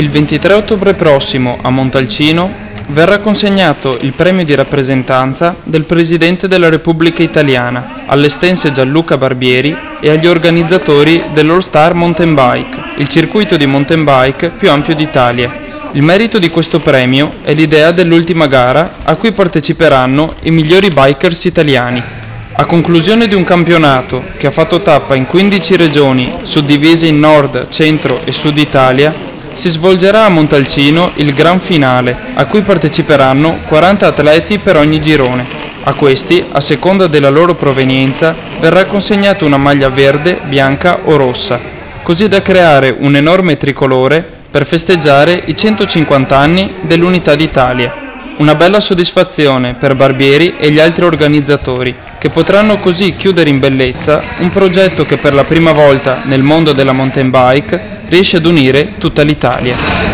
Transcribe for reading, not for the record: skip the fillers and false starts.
Il 23 ottobre prossimo a Montalcino verrà consegnato il premio di rappresentanza del Presidente della Repubblica Italiana all'estense Gianluca Barbieri e agli organizzatori dell'All Star Mountain Bike, il circuito di mountain bike più ampio d'Italia. Il merito di questo premio è l'idea dell'ultima gara a cui parteciperanno i migliori bikers italiani. A conclusione di un campionato che ha fatto tappa in 15 regioni suddivise in Nord, Centro e Sud Italia, si svolgerà a Montalcino il gran finale, a cui parteciperanno 40 atleti per ogni girone. A questi, a seconda della loro provenienza, verrà consegnata una maglia verde, bianca o rossa, così da creare un enorme tricolore per festeggiare i 150 anni dell'Unità d'Italia. Una bella soddisfazione per Barbieri e gli altri organizzatori, che potranno così chiudere in bellezza un progetto che per la prima volta nel mondo della mountain bike riesce ad unire tutta l'Italia.